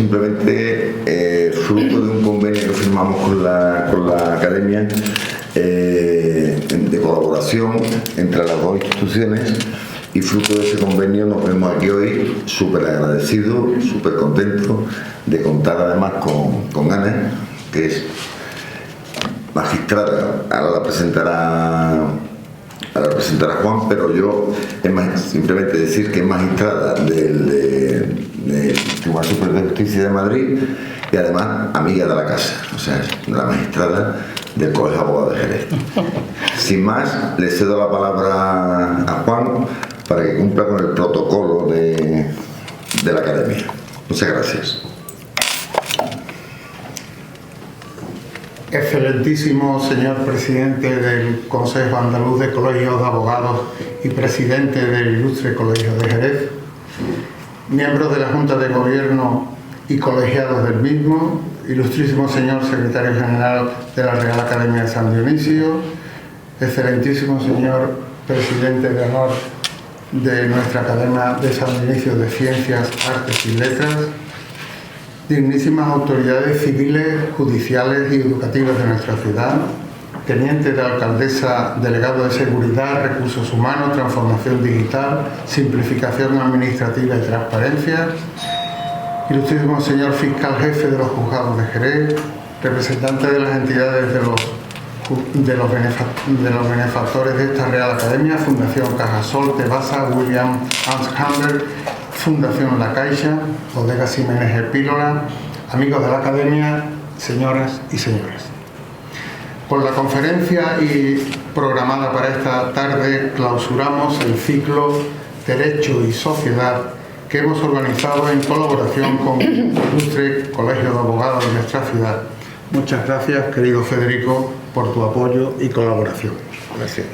simplemente fruto de un convenio que firmamos con la Academia de colaboración entre las dos instituciones, y fruto de ese convenio nos vemos aquí hoy súper agradecidos, súper contentos de contar además con Ana, que es magistrada. Ahora la presentará Juan, pero yo simplemente decir que es magistrada del Tribunal Superior de Justicia de Madrid y además amiga de la casa, o sea, es la magistrada del Colegio de Abogados de Jerez. Sin más, le cedo la palabra a Juan para que cumpla con el protocolo de la Academia. Muchas gracias. Excelentísimo señor presidente del Consejo Andaluz de Colegios de Abogados y presidente del Ilustre Colegio de Jerez, miembros de la Junta de Gobierno y colegiados del mismo, ilustrísimo señor secretario general de la Real Academia de San Dionisio, excelentísimo señor presidente de honor de nuestra Academia de San Dionisio de Ciencias, Artes y Letras, dignísimas autoridades civiles, judiciales y educativas de nuestra ciudad, teniente de alcaldesa, delegado de Seguridad, Recursos Humanos, Transformación Digital, Simplificación Administrativa y Transparencia, ilustrísimo señor fiscal jefe de los juzgados de Jerez, representante de las entidades de los benefactores de esta Real Academia, Fundación Cajasol, Tebasa, William Hamber, Fundación La Caixa, Bodega Ximénez Epílola, amigos de la Academia, señoras y señores. Con la conferencia programada para esta tarde clausuramos el ciclo Derecho y Sociedad que hemos organizado en colaboración con el Ilustre Colegio de Abogados de nuestra ciudad. Muchas gracias, querido Federico, por tu apoyo y colaboración. Gracias.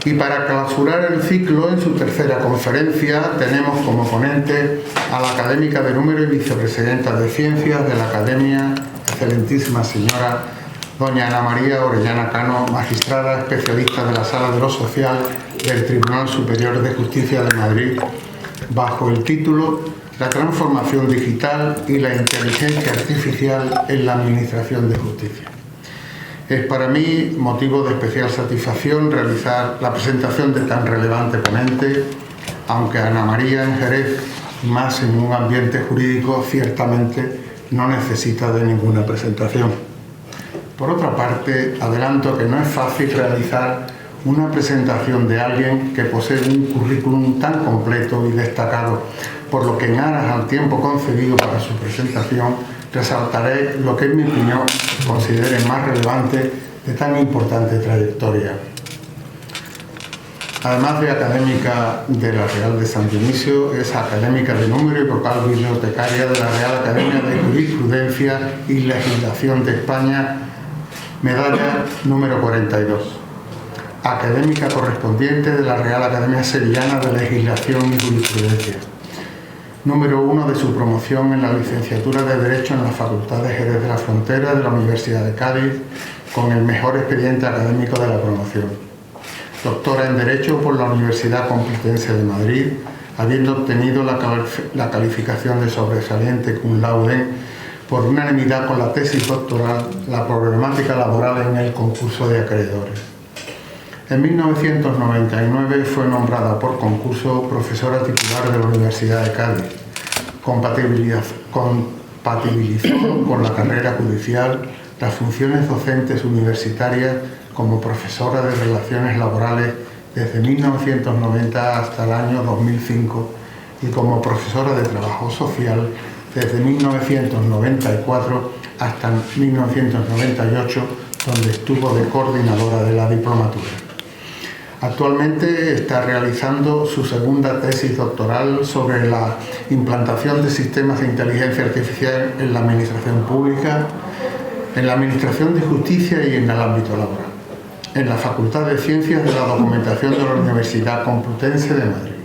Y para clausurar el ciclo, en su tercera conferencia, tenemos como ponente a la académica de número y vicepresidenta de Ciencias de la Academia, excelentísima señora doña Ana María Orellana Cano, magistrada especialista de la Sala de lo Social del Tribunal Superior de Justicia de Madrid, bajo el título La transformación digital y la inteligencia artificial en la Administración de Justicia. Es para mí motivo de especial satisfacción realizar la presentación de tan relevante ponente, aunque Ana María en Jerez, más en un ambiente jurídico, ciertamente no necesita de ninguna presentación. Por otra parte, adelanto que no es fácil realizar una presentación de alguien que posee un currículum tan completo y destacado, por lo que en aras al tiempo concedido para su presentación, resaltaré lo que en mi opinión considere más relevante de tan importante trayectoria. Además de académica de la Real de San Dionisio, es académica de número y vocal bibliotecaria de la Real Academia de Jurisprudencia y Legislación de España, medalla número 42. Académica correspondiente de la Real Academia Sevillana de Legislación y Jurisprudencia. Número 1 de su promoción en la licenciatura de Derecho en la Facultad de Jerez de la Frontera de la Universidad de Cádiz, con el mejor expediente académico de la promoción. Doctora en Derecho por la Universidad Complutense de Madrid, habiendo obtenido la calificación de sobresaliente cum laude por unanimidad con la tesis doctoral La problemática laboral en el concurso de acreedores. En 1999 fue nombrada por concurso profesora titular de la Universidad de Cádiz. Compatibilizó con la carrera judicial las funciones docentes universitarias como profesora de Relaciones Laborales desde 1990 hasta el año 2005 y como profesora de Trabajo Social desde 1994 hasta 1998, donde estuvo de coordinadora de la diplomatura. Actualmente está realizando su segunda tesis doctoral sobre la implantación de sistemas de inteligencia artificial en la administración pública, en la administración de justicia y en el ámbito laboral, en la Facultad de Ciencias de la Documentación de la Universidad Complutense de Madrid.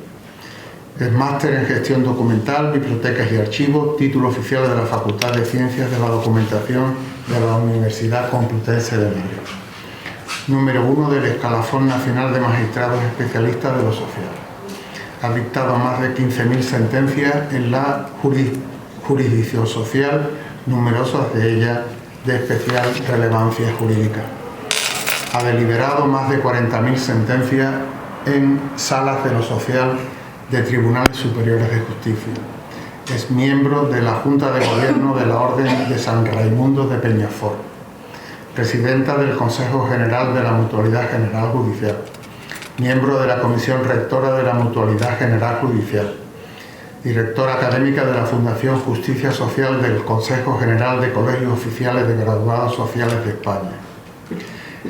Es máster en Gestión Documental, Bibliotecas y Archivos, título oficial de la Facultad de Ciencias de la Documentación de la Universidad Complutense de Madrid. Número 1 del Escalafón Nacional de Magistrados Especialistas de lo Social. Ha dictado más de 15.000 sentencias en la jurisdicción social, numerosas de ellas de especial relevancia jurídica. Ha deliberado más de 40.000 sentencias en salas de lo social de tribunales superiores de justicia. Es miembro de la Junta de Gobierno de la Orden de San Raimundo de Peñafort, presidenta del Consejo General de la Mutualidad General Judicial, miembro de la Comisión Rectora de la Mutualidad General Judicial, directora académica de la Fundación Justicia Social del Consejo General de Colegios Oficiales de Graduados Sociales de España.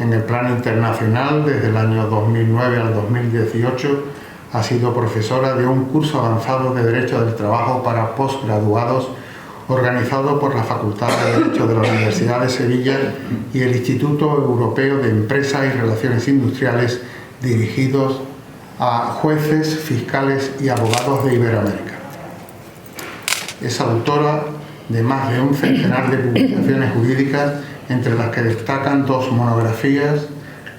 En el plano internacional, desde el año 2009 al 2018, ha sido profesora de un curso avanzado de Derecho del Trabajo para posgraduados organizado por la Facultad de Derecho de la Universidad de Sevilla y el Instituto Europeo de Empresas y Relaciones Industriales, dirigidos a jueces, fiscales y abogados de Iberoamérica. Es autora de más de un centenar de publicaciones jurídicas, entre las que destacan 2 monografías,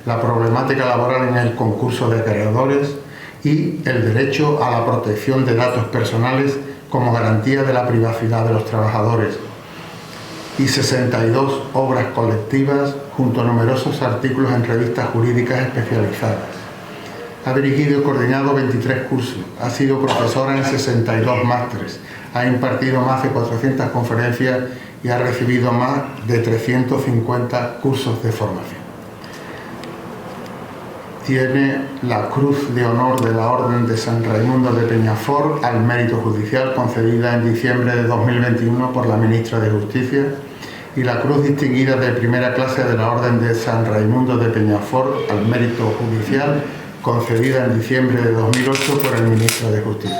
La problemática laboral en el concurso de acreedores y El derecho a la protección de datos personales como garantía de la privacidad de los trabajadores, y 62 obras colectivas junto a numerosos artículos en revistas jurídicas especializadas. Ha dirigido y coordinado 23 cursos, ha sido profesora en 62 másteres, ha impartido más de 400 conferencias y ha recibido más de 350 cursos de formación. Tiene la Cruz de Honor de la Orden de San Raimundo de Peñafort al Mérito Judicial, concedida en diciembre de 2021 por la Ministra de Justicia, y la Cruz Distinguida de Primera Clase de la Orden de San Raimundo de Peñafort al Mérito Judicial, concedida en diciembre de 2008 por el Ministro de Justicia.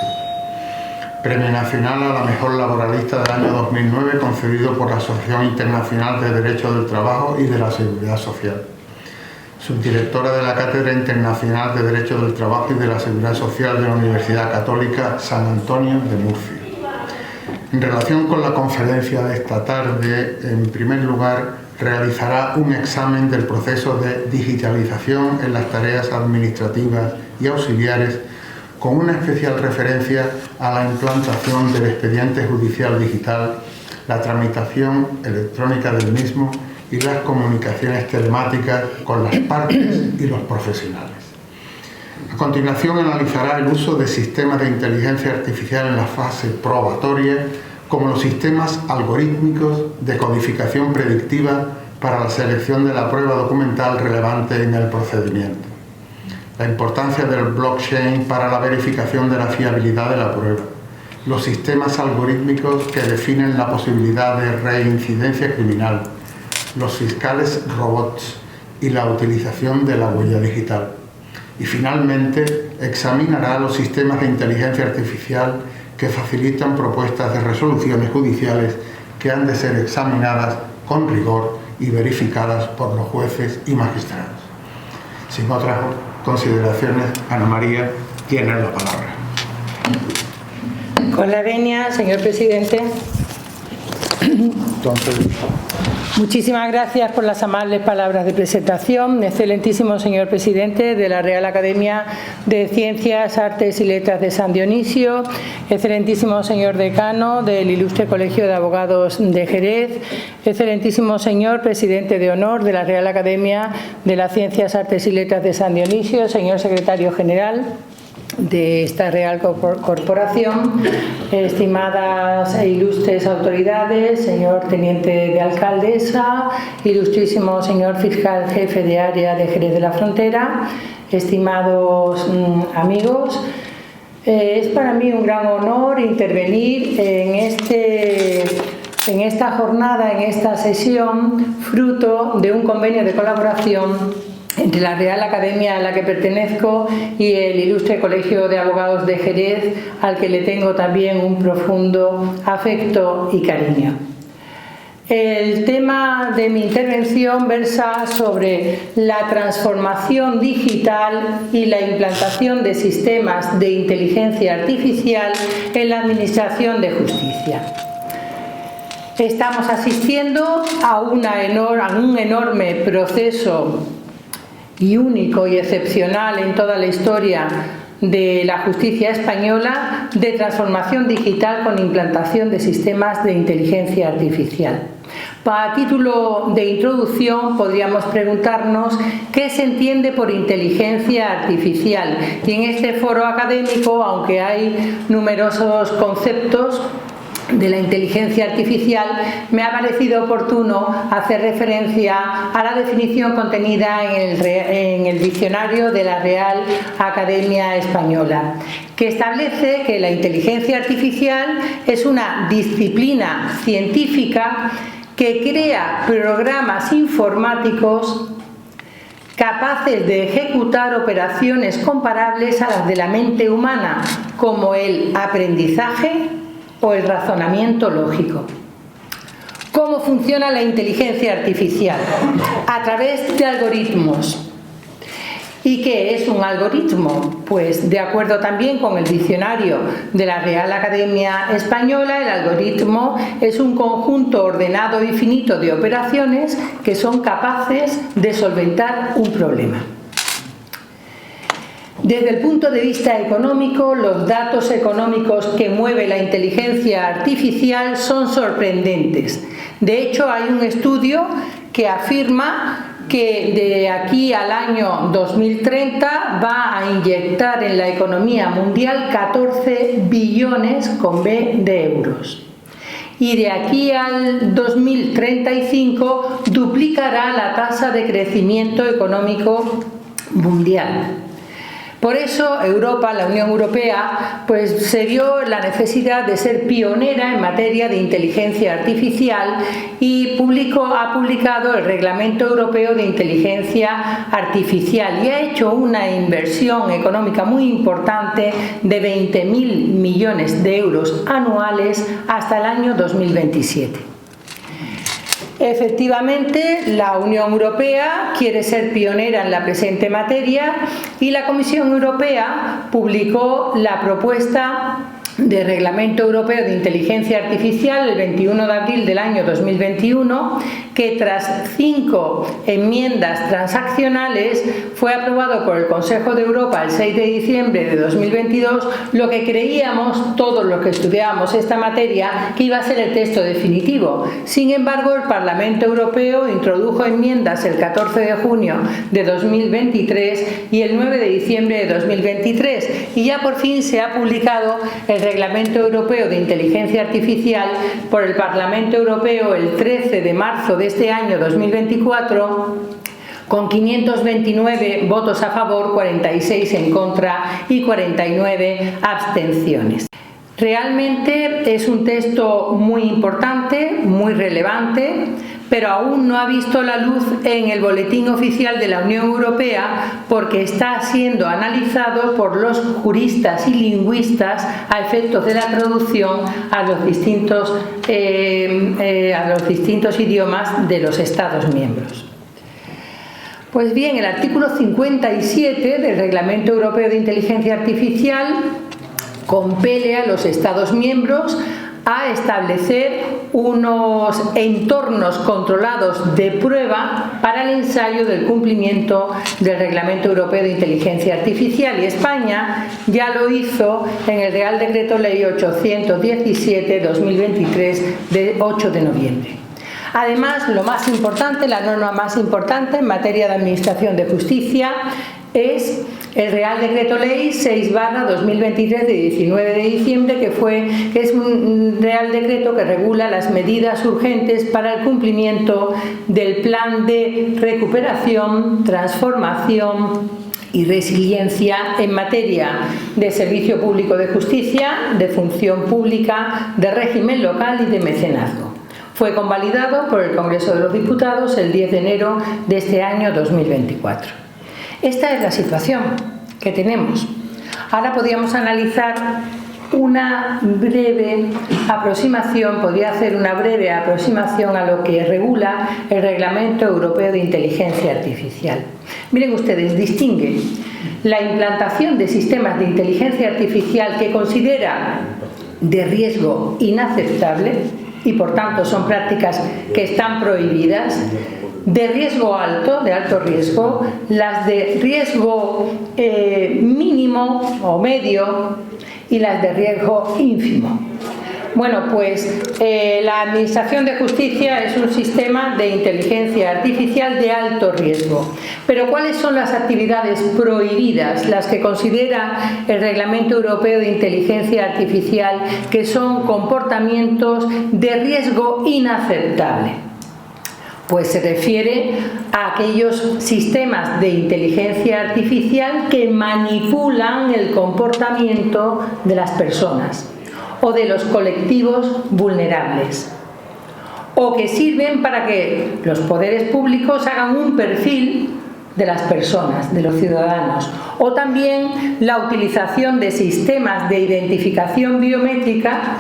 Premio Nacional a la Mejor Laboralista del año 2009, concedido por la Asociación Internacional de Derecho del Trabajo y de la Seguridad Social. Subdirectora de la Cátedra Internacional de Derecho del Trabajo y de la Seguridad Social de la Universidad Católica San Antonio de Murcia. En relación con la conferencia de esta tarde, en primer lugar, realizará un examen del proceso de digitalización en las tareas administrativas y auxiliares, con una especial referencia a la implantación del expediente judicial digital, la tramitación electrónica del mismo y las comunicaciones telemáticas con las partes y los profesionales. A continuación analizará el uso de sistemas de inteligencia artificial en la fase probatoria, como los sistemas algorítmicos de codificación predictiva para la selección de la prueba documental relevante en el procedimiento. La importancia del blockchain para la verificación de la fiabilidad de la prueba. Los sistemas algorítmicos que definen la posibilidad de reincidencia criminal. Los fiscales robots y la utilización de la huella digital. Y finalmente examinará los sistemas de inteligencia artificial que facilitan propuestas de resoluciones judiciales que han de ser examinadas con rigor y verificadas por los jueces y magistrados. Sin otras consideraciones, Ana María tiene la palabra. Con la venia, señor presidente. Entonces, muchísimas gracias por las amables palabras de presentación. Excelentísimo señor presidente de la Real Academia de Ciencias, Artes y Letras de San Dionisio, excelentísimo señor decano del Ilustre Colegio de Abogados de Jerez, excelentísimo señor presidente de honor de la Real Academia de las Ciencias, Artes y Letras de San Dionisio, señor secretario general de esta Real Corporación, estimadas e ilustres autoridades, señor teniente de alcaldesa, ilustrísimo señor fiscal jefe de área de Jerez de la Frontera, estimados amigos, es para mí un gran honor intervenir en esta jornada, en esta sesión, fruto de un convenio de colaboración entre la Real Academia a la que pertenezco y el Ilustre Colegio de Abogados de Jerez, al que le tengo también un profundo afecto y cariño. El tema de mi intervención versa sobre la transformación digital y la implantación de sistemas de inteligencia artificial en la Administración de Justicia. Estamos asistiendo a un enorme proceso y único y excepcional en toda la historia de la justicia española de transformación digital con implantación de sistemas de inteligencia artificial. A título de introducción podríamos preguntarnos qué se entiende por inteligencia artificial, y en este foro académico, aunque hay numerosos conceptos de la inteligencia artificial, me ha parecido oportuno hacer referencia a la definición contenida en el diccionario de la Real Academia Española, que establece que la inteligencia artificial es una disciplina científica que crea programas informáticos capaces de ejecutar operaciones comparables a las de la mente humana, como el aprendizaje o el razonamiento lógico. ¿Cómo funciona la inteligencia artificial? A través de algoritmos. ¿Y qué es un algoritmo? Pues de acuerdo también con el diccionario de la Real Academia Española, el algoritmo es un conjunto ordenado y finito de operaciones que son capaces de solventar un problema. Desde el punto de vista económico, los datos económicos que mueve la inteligencia artificial son sorprendentes. De hecho, hay un estudio que afirma que de aquí al año 2030 va a inyectar en la economía mundial 14 billones con B de euros. Y de aquí al 2035 duplicará la tasa de crecimiento económico mundial. Por eso Europa, la Unión Europea, pues se vio la necesidad de ser pionera en materia de inteligencia artificial y ha publicado el Reglamento Europeo de Inteligencia Artificial y ha hecho una inversión económica muy importante de 20.000 millones de euros anuales hasta el año 2027. Efectivamente, la Unión Europea quiere ser pionera en la presente materia y la Comisión Europea publicó la propuesta de Reglamento Europeo de Inteligencia Artificial el 21 de abril del año 2021, que tras 5 enmiendas transaccionales fue aprobado por el Consejo de Europa el 6 de diciembre de 2022, lo que creíamos todos los que estudiábamos esta materia que iba a ser el texto definitivo. Sin embargo, el Parlamento Europeo introdujo enmiendas el 14 de junio de 2023 y el 9 de diciembre de 2023 y ya por fin se ha publicado el Reglamento Europeo de Inteligencia Artificial por el Parlamento Europeo el 13 de marzo de este año 2024 con 529 votos a favor, 46 en contra y 49 abstenciones. Realmente es un texto muy importante, muy relevante, pero aún no ha visto la luz en el Boletín Oficial de la Unión Europea porque está siendo analizado por los juristas y lingüistas a efectos de la traducción a los distintos idiomas de los Estados miembros. Pues bien, el artículo 57 del Reglamento Europeo de Inteligencia Artificial compele a los Estados miembros a establecer unos entornos controlados de prueba para el ensayo del cumplimiento del Reglamento Europeo de Inteligencia Artificial, y España ya lo hizo en el Real Decreto Ley 817/2023 de 8 de noviembre. Además, lo más importante, la norma más importante en materia de administración de justicia es el Real Decreto Ley 6/2023 de 19 de diciembre, que es un Real Decreto que regula las medidas urgentes para el cumplimiento del Plan de Recuperación, Transformación y Resiliencia en materia de servicio público de justicia, de función pública, de régimen local y de mecenazgo. Fue convalidado por el Congreso de los Diputados el 10 de enero de este año 2024. Esta es la situación que tenemos. Ahora podríamos analizar una breve aproximación, podría hacer una breve aproximación a lo que regula el Reglamento Europeo de Inteligencia Artificial. Miren ustedes, distingue la implantación de sistemas de inteligencia artificial que considera de riesgo inaceptable y por tanto son prácticas que están prohibidas, de riesgo alto, de alto riesgo, las de riesgo mínimo o medio y las de riesgo ínfimo. Bueno, pues la Administración de Justicia es un sistema de inteligencia artificial de alto riesgo. Pero ¿cuáles son las actividades prohibidas, las que considera el Reglamento Europeo de Inteligencia Artificial, que son comportamientos de riesgo inaceptable? Pues se refiere a aquellos sistemas de inteligencia artificial que manipulan el comportamiento de las personas o de los colectivos vulnerables, o que sirven para que los poderes públicos hagan un perfil de las personas, de los ciudadanos, o también la utilización de sistemas de identificación biométrica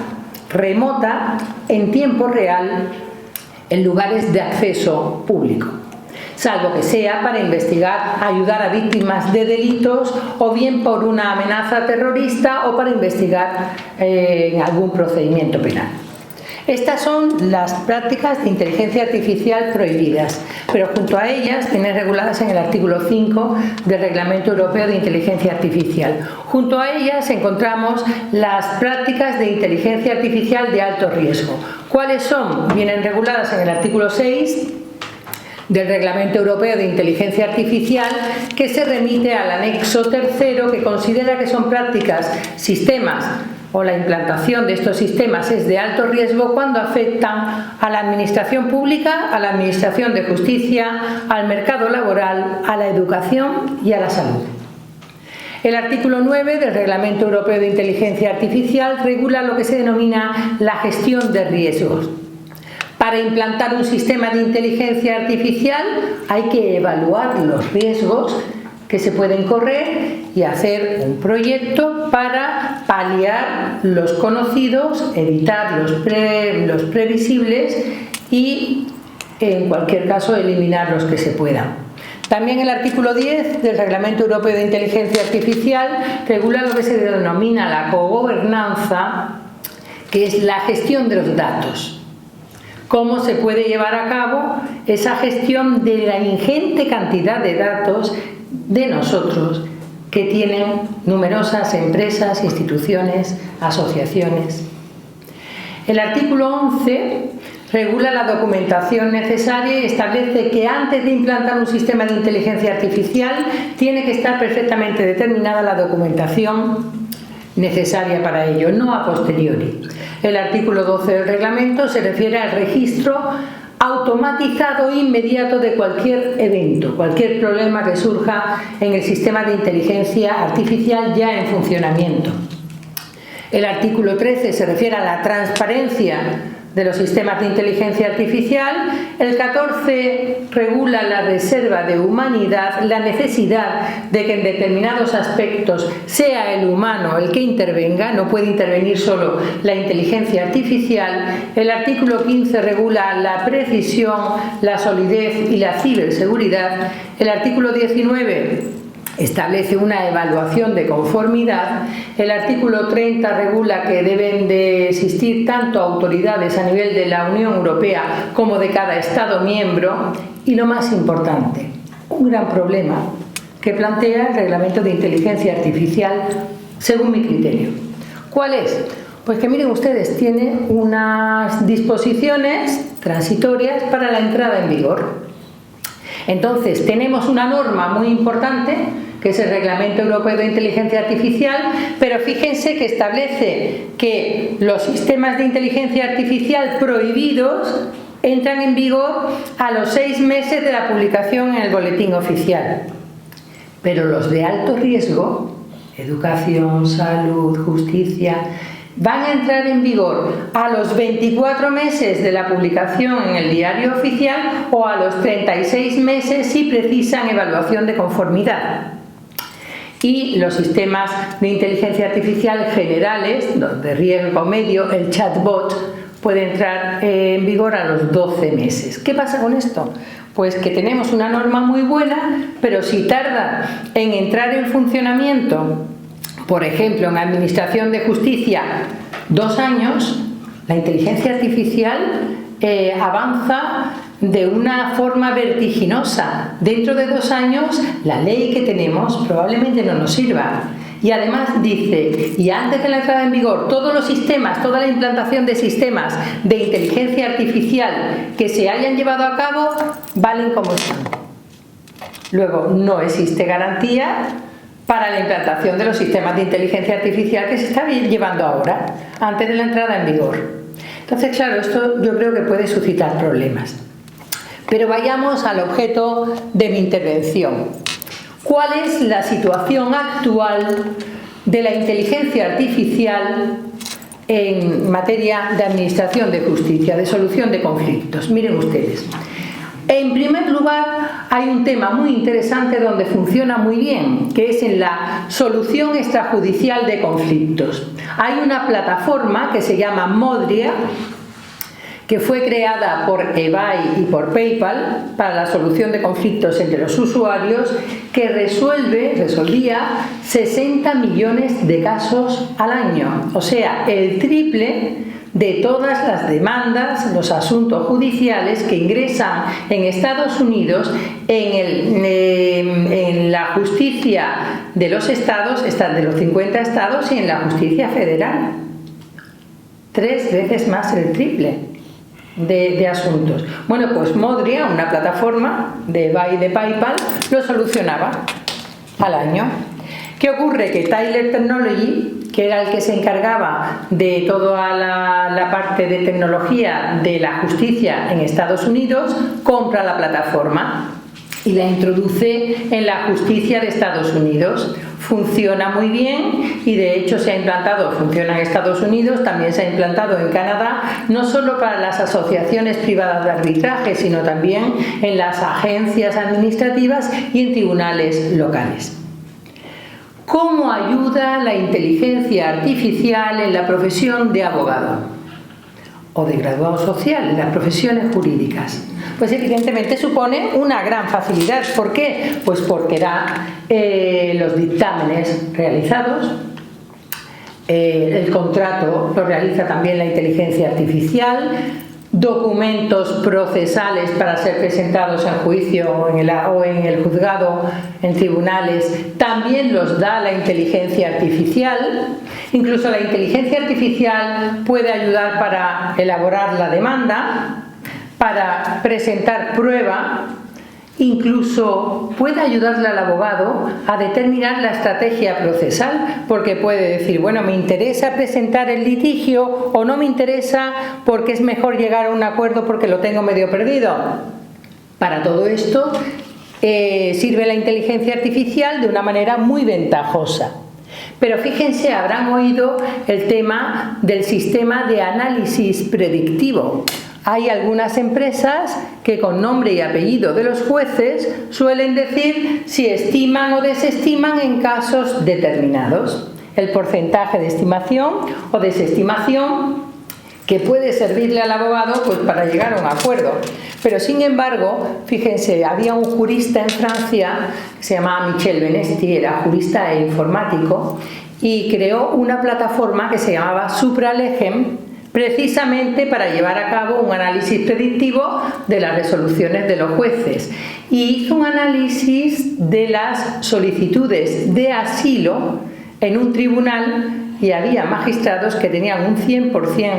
remota en tiempo real en lugares de acceso público, salvo que sea para investigar, ayudar a víctimas de delitos o bien por una amenaza terrorista o para investigar en algún procedimiento penal. Estas son las prácticas de inteligencia artificial prohibidas, pero junto a ellas tienen reguladas en el artículo 5 del Reglamento Europeo de Inteligencia Artificial. Junto a ellas encontramos las prácticas de inteligencia artificial de alto riesgo. ¿Cuáles son? Vienen reguladas en el artículo 6 del Reglamento Europeo de Inteligencia Artificial, que se remite al anexo tercero, que considera que son prácticas, sistemas o la implantación de estos sistemas es de alto riesgo cuando afectan a la administración pública, a la administración de justicia, al mercado laboral, a la educación y a la salud. El artículo 9 del Reglamento Europeo de Inteligencia Artificial regula lo que se denomina la gestión de riesgos. Para implantar un sistema de inteligencia artificial hay que evaluar los riesgos que se pueden correr y hacer un proyecto para paliar los conocidos, evitar los previsibles y, en cualquier caso, eliminar los que se puedan. También el artículo 10 del Reglamento Europeo de Inteligencia Artificial regula lo que se denomina la cogobernanza, que es la gestión de los datos. Cómo se puede llevar a cabo esa gestión de la ingente cantidad de datos de nosotros que tienen numerosas empresas, instituciones, asociaciones. El artículo 11 regula la documentación necesaria y establece que antes de implantar un sistema de inteligencia artificial tiene que estar perfectamente determinada la documentación necesaria para ello, no a posteriori. El artículo 12 del reglamento se refiere al registro automatizado e inmediato de cualquier evento, cualquier problema que surja en el sistema de inteligencia artificial ya en funcionamiento. El artículo 13 se refiere a la transparencia de los sistemas de inteligencia artificial. El 14 regula la reserva de humanidad, la necesidad de que en determinados aspectos sea el humano el que intervenga, no puede intervenir solo la inteligencia artificial. El artículo 15 regula la precisión, la solidez y la ciberseguridad. El artículo 19 establece una evaluación de conformidad. El artículo 30 regula que deben de existir tanto autoridades a nivel de la Unión Europea como de cada Estado miembro. Y lo más importante, un gran problema que plantea el Reglamento de Inteligencia Artificial según mi criterio. ¿Cuál es? Pues que miren ustedes, tiene unas disposiciones transitorias para la entrada en vigor. Entonces, tenemos una norma muy importante, que es el Reglamento Europeo de Inteligencia Artificial, pero fíjense que establece que los sistemas de inteligencia artificial prohibidos entran en vigor a los 6 meses de la publicación en el Boletín Oficial. Pero los de alto riesgo, educación, salud, justicia, van a entrar en vigor a los 24 meses de la publicación en el Diario Oficial o a los 36 meses si precisan evaluación de conformidad. Y los sistemas de inteligencia artificial generales, de riesgo medio, el chatbot, puede entrar en vigor a los 12 meses. ¿Qué pasa con esto? Pues que tenemos una norma muy buena, pero si tarda en entrar en funcionamiento, por ejemplo, en la Administración de Justicia, 2 años, la inteligencia artificial avanza de una forma vertiginosa. Dentro de 2 años la ley que tenemos probablemente no nos sirva. Y además dice, y antes de la entrada en vigor, todos los sistemas, toda la implantación de sistemas de inteligencia artificial que se hayan llevado a cabo, valen como están. Luego, no existe garantía para la implantación de los sistemas de inteligencia artificial que se está llevando ahora, antes de la entrada en vigor. Entonces, claro, esto yo creo que puede suscitar problemas. Pero vayamos al objeto de mi intervención. ¿Cuál es la situación actual de la inteligencia artificial en materia de administración de justicia, de solución de conflictos? Miren ustedes. En primer lugar, hay un tema muy interesante donde funciona muy bien, que es en la solución extrajudicial de conflictos. Hay una plataforma que se llama Modria, que fue creada por eBay y por PayPal para la solución de conflictos entre los usuarios, que resolvía 60 millones de casos al año, o sea, el triple de todas las demandas, los asuntos judiciales que ingresan en Estados Unidos en la justicia de los estados, de los 50 estados, y en la justicia federal. 3 veces más, el triple de asuntos. Bueno, pues Modria, una plataforma de eBay y de PayPal, lo solucionaba al año. ¿Qué ocurre? Que Tyler Technology, que era el que se encargaba de toda la parte de tecnología de la justicia en Estados Unidos, compra la plataforma y la introduce en la justicia de Estados Unidos. Funciona muy bien y de hecho se ha implantado, funciona en Estados Unidos, también se ha implantado en Canadá, no solo para las asociaciones privadas de arbitraje, sino también en las agencias administrativas y en tribunales locales. ¿Cómo ayuda la inteligencia artificial en la profesión de abogado o de graduado social, en las profesiones jurídicas? Pues evidentemente supone una gran facilidad. ¿Por qué? Pues porque da los dictámenes realizados, el contrato lo realiza también la inteligencia artificial, documentos procesales para ser presentados en juicio o en el juzgado, en tribunales, también los da la inteligencia artificial. Incluso la inteligencia artificial puede ayudar para elaborar la demanda, para presentar prueba, incluso puede ayudarle al abogado a determinar la estrategia procesal, porque puede decir, bueno, me interesa presentar el litigio o no me interesa porque es mejor llegar a un acuerdo porque lo tengo medio perdido. Para todo esto sirve la inteligencia artificial de una manera muy ventajosa. Pero fíjense, habrán oído el tema del sistema de análisis predictivo. Hay algunas empresas que con nombre y apellido de los jueces suelen decir si estiman o desestiman en casos determinados. El porcentaje de estimación o desestimación que puede servirle al abogado pues para llegar a un acuerdo. Pero sin embargo, fíjense, había un jurista en Francia que se llamaba Michel Benesti, era jurista e informático, y creó una plataforma que se llamaba Supralegem, precisamente para llevar a cabo un análisis predictivo de las resoluciones de los jueces. Y hizo un análisis de las solicitudes de asilo en un tribunal y había magistrados que tenían un 100%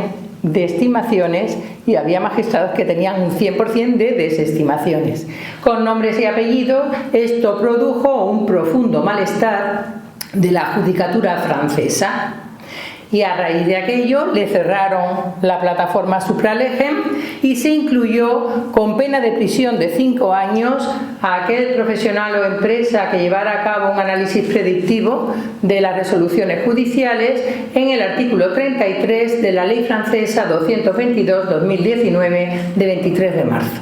de estimaciones y había magistrados que tenían un 100% de desestimaciones. Con nombres y apellidos, esto produjo un profundo malestar de la judicatura francesa. Y a raíz de aquello le cerraron la plataforma Supralegem y se incluyó con pena de prisión de 5 años a aquel profesional o empresa que llevara a cabo un análisis predictivo de las resoluciones judiciales en el artículo 33 de la ley francesa 222/2019 de 23 de marzo.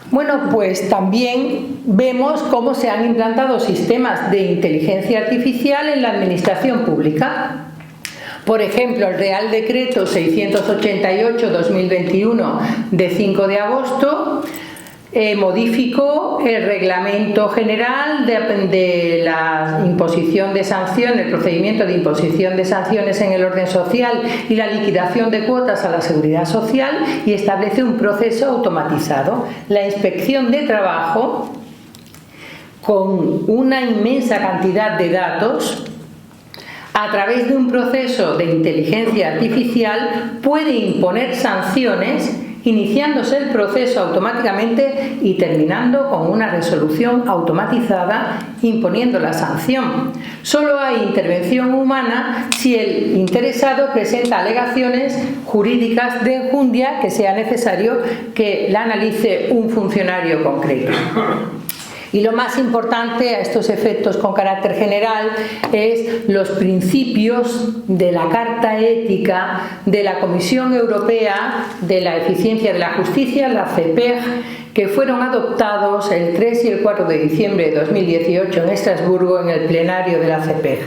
Bueno, pues también vemos cómo se han implantado sistemas de inteligencia artificial en la administración pública. Por ejemplo, el Real Decreto 688/2021 de 5 de agosto modificó el reglamento general de la imposición de sanciones, el procedimiento de imposición de sanciones en el orden social y la liquidación de cuotas a la seguridad social, y establece un proceso automatizado. La inspección de trabajo, con una inmensa cantidad de datos, a través de un proceso de inteligencia artificial puede imponer sanciones, iniciándose el proceso automáticamente y terminando con una resolución automatizada imponiendo la sanción. Solo hay intervención humana si el interesado presenta alegaciones jurídicas de enjundia que sea necesario que la analice un funcionario concreto. Y lo más importante a estos efectos con carácter general es los principios de la Carta Ética de la Comisión Europea de la Eficiencia de la Justicia, la CEPEG, que fueron adoptados el 3 y el 4 de diciembre de 2018 en Estrasburgo en el plenario de la CEPEG.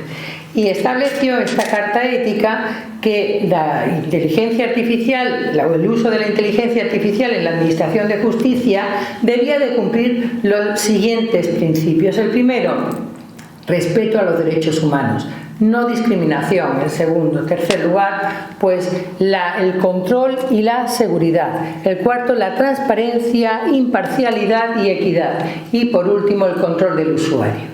Y estableció esta Carta Ética que la inteligencia artificial, el uso de la inteligencia artificial en la Administración de Justicia debía de cumplir los siguientes principios. El primero, respeto a los derechos humanos, no discriminación. El segundo. Tercer lugar, pues el control y la seguridad. El cuarto, la transparencia, imparcialidad y equidad. Y por último, el control del usuario.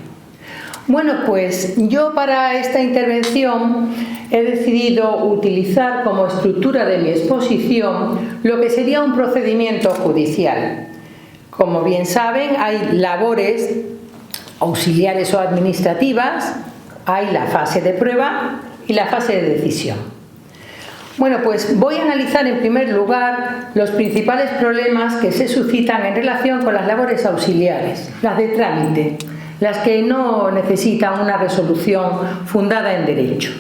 Bueno, pues yo para esta intervención he decidido utilizar como estructura de mi exposición lo que sería un procedimiento judicial. Como bien saben, hay labores auxiliares o administrativas, hay la fase de prueba y la fase de decisión. Bueno, pues voy a analizar en primer lugar los principales problemas que se suscitan en relación con las labores auxiliares, las de trámite, las que no necesitan una resolución fundada en derecho.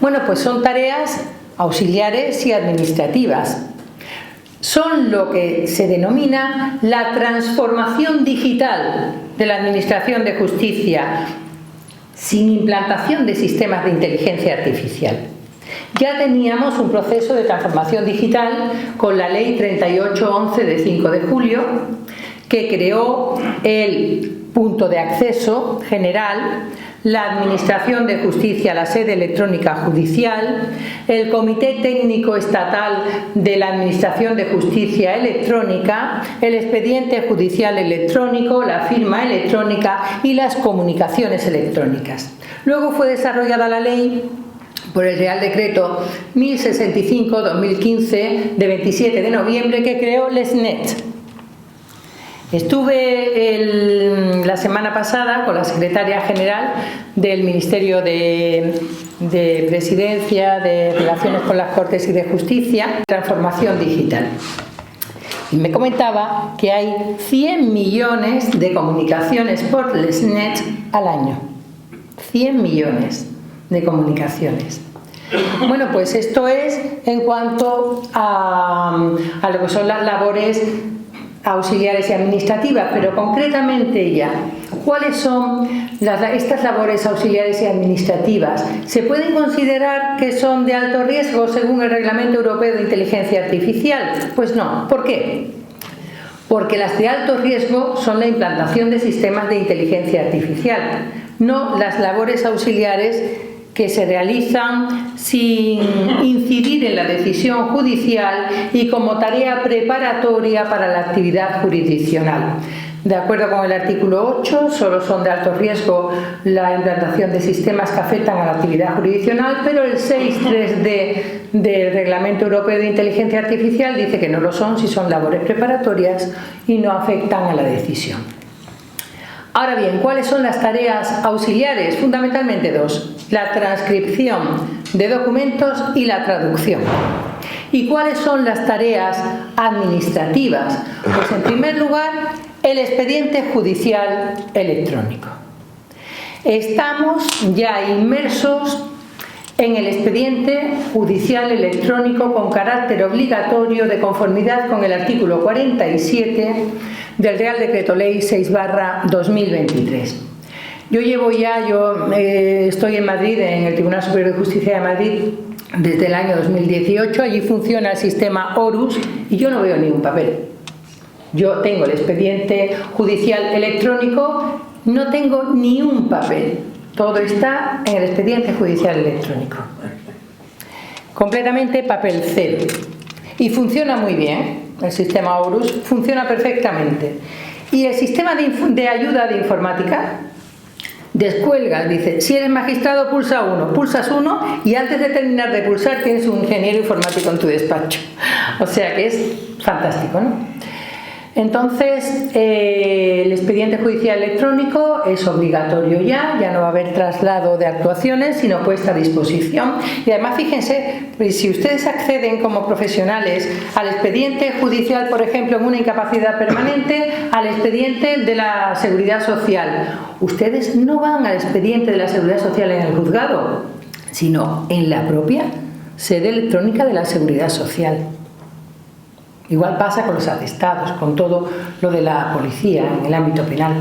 Bueno, pues son tareas auxiliares y administrativas. Son lo que se denomina la transformación digital de la Administración de Justicia sin implantación de sistemas de inteligencia artificial. Ya teníamos un proceso de transformación digital con la Ley 3811 de 5 de julio, que creó el punto de acceso general, la Administración de Justicia a la sede electrónica judicial, el Comité Técnico Estatal de la Administración de Justicia Electrónica, el expediente judicial electrónico, la firma electrónica y las comunicaciones electrónicas. Luego fue desarrollada la ley por el Real Decreto 1065/2015 de 27 de noviembre que creó LESNET. Estuve la semana pasada con la secretaria general del Ministerio de Presidencia, de Relaciones con las Cortes y de Justicia, Transformación Digital. Y me comentaba que hay 100 millones de comunicaciones por LESNET al año. 100 millones de comunicaciones. Bueno, pues esto es en cuanto a lo que son las labores auxiliares y administrativas, pero concretamente ya, ¿cuáles son estas labores auxiliares y administrativas? ¿Se pueden considerar que son de alto riesgo según el Reglamento Europeo de Inteligencia Artificial? Pues no. ¿Por qué? Porque las de alto riesgo son la implantación de sistemas de inteligencia artificial, no las labores auxiliares que se realizan sin incidir en la decisión judicial y como tarea preparatoria para la actividad jurisdiccional. De acuerdo con el artículo 8, solo son de alto riesgo la implantación de sistemas que afectan a la actividad jurisdiccional, pero el 6.3d del Reglamento Europeo de Inteligencia Artificial dice que no lo son si son labores preparatorias y no afectan a la decisión. Ahora bien, ¿cuáles son las tareas auxiliares? Fundamentalmente dos: la transcripción de documentos y la traducción. ¿Y cuáles son las tareas administrativas? Pues en primer lugar, el expediente judicial electrónico. Estamos ya inmersos en el expediente judicial electrónico con carácter obligatorio de conformidad con el artículo 47 del Real Decreto Ley 6/2023. Yo estoy en Madrid, en el Tribunal Superior de Justicia de Madrid, desde el año 2018. Allí funciona el sistema Horus y yo no veo ningún papel. Yo tengo el expediente judicial electrónico, no tengo ni un papel. Todo está en el expediente judicial electrónico. Completamente papel cero. Y funciona muy bien. El sistema Horus funciona perfectamente. Y el sistema de ayuda de informática descuelga, dice, si eres magistrado pulsa 1, pulsas 1 y antes de terminar de pulsar tienes un ingeniero informático en tu despacho. O sea que es fantástico, ¿no? Entonces, el expediente judicial electrónico es obligatorio ya no va a haber traslado de actuaciones, sino puesta a disposición. Y además, fíjense, si ustedes acceden como profesionales al expediente judicial, por ejemplo, en una incapacidad permanente, al expediente de la Seguridad Social, ustedes no van al expediente de la Seguridad Social en el juzgado, sino en la propia sede electrónica de la Seguridad Social. Igual pasa con los atestados, con todo lo de la policía en el ámbito penal.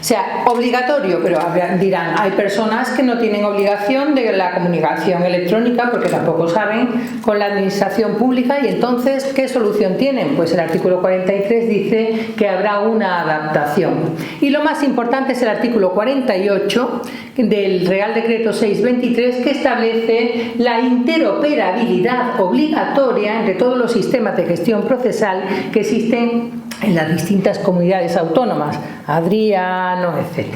O sea, obligatorio, pero dirán, hay personas que no tienen obligación de la comunicación electrónica porque tampoco saben con la administración pública, y entonces, ¿qué solución tienen? Pues el artículo 43 dice que habrá una adaptación. Y lo más importante es el artículo 48 del Real Decreto 623, que establece la interoperabilidad obligatoria entre todos los sistemas de gestión procesal que existen en las distintas comunidades autónomas, Adriano, etc.